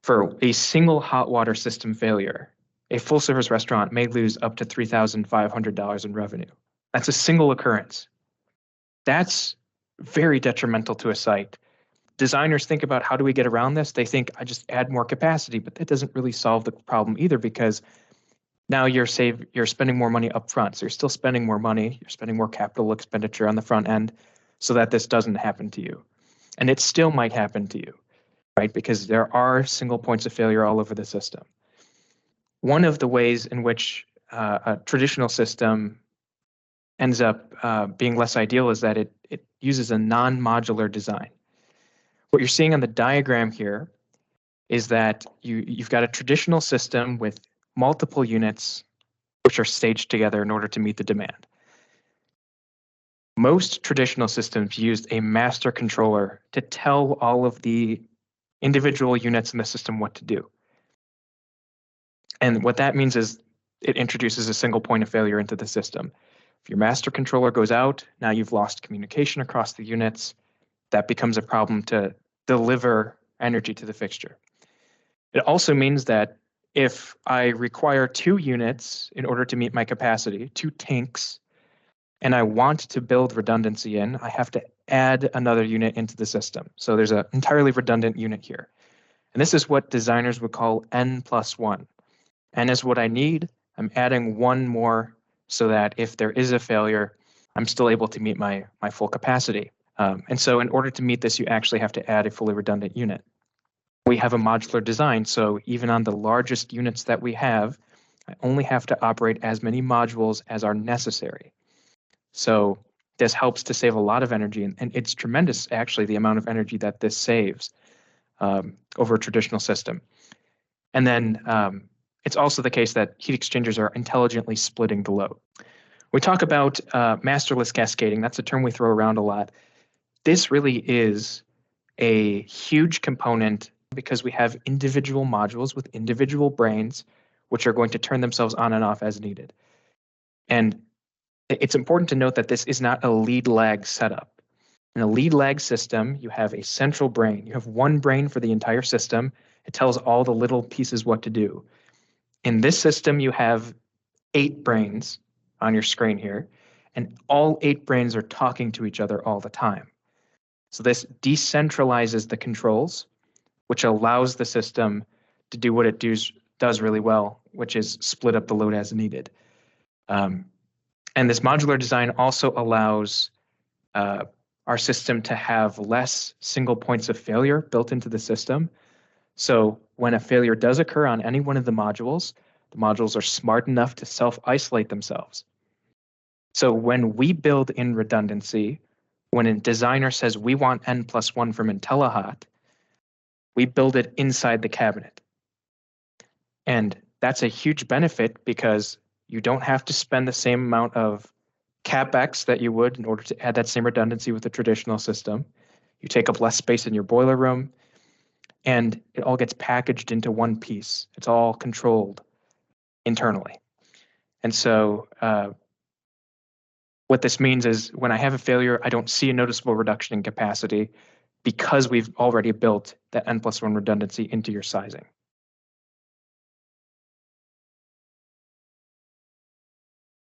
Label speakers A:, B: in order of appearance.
A: For a single hot water system failure, a full-service restaurant may lose up to $3,500 in revenue. That's a single occurrence. That's very detrimental to a site. Designers think about, how do we get around this? They think, I just add more capacity, but that doesn't really solve the problem either, because now you're spending more money up front. So you're still spending more money, you're spending more capital expenditure on the front end so that this doesn't happen to you. And it still might happen to you, right? Because there are single points of failure all over the system. One of the ways in which a traditional system ends up being less ideal is that it uses a non-modular design. What you're seeing on the diagram here is that you've got a traditional system with multiple units which are staged together in order to meet the demand. Most traditional systems used a master controller to tell all of the individual units in the system what to do. And what that means is it introduces a single point of failure into the system. If your master controller goes out, now you've lost communication across the units. That becomes a problem to deliver energy to the fixture. It also means that if I require 2 units in order to meet my capacity, 2 tanks, and I want to build redundancy in, I have to add another unit into the system. So there's an entirely redundant unit here. And this is what designers would call N+1. N is what I need. I'm adding 1 more so that if there is a failure, I'm still able to meet my full capacity. And so in order to meet this, you actually have to add a fully redundant unit. We have a modular design, so even on the largest units that we have, I only have to operate as many modules as are necessary. So this helps to save a lot of energy, and it's tremendous, actually, the amount of energy that this saves over a traditional system. And then it's also the case that heat exchangers are intelligently splitting the load. We talk about masterless cascading. That's a term we throw around a lot. This really is a huge component because we have individual modules with individual brains, which are going to turn themselves on and off as needed. And it's important to note that this is not a lead-lag setup. In a lead-lag system, you have a central brain. You have 1 brain for the entire system. It tells all the little pieces what to do. In this system, you have 8 brains on your screen here, and all 8 brains are talking to each other all the time. So this decentralizes the controls, which allows the system to do what it does really well, which is split up the load as needed. And this modular design also allows our system to have less single points of failure built into the system. So when a failure does occur on any one of the modules are smart enough to self-isolate themselves. So when we build in redundancy, when a designer says we want N+1 from IntelliHot, we build it inside the cabinet. And that's a huge benefit because you don't have to spend the same amount of CapEx that you would in order to add that same redundancy with a traditional system. You take up less space in your boiler room, and it all gets packaged into one piece. It's all controlled internally. And so what this means is when I have a failure, I don't see a noticeable reduction in capacity because we've already built that N+1 redundancy into your sizing.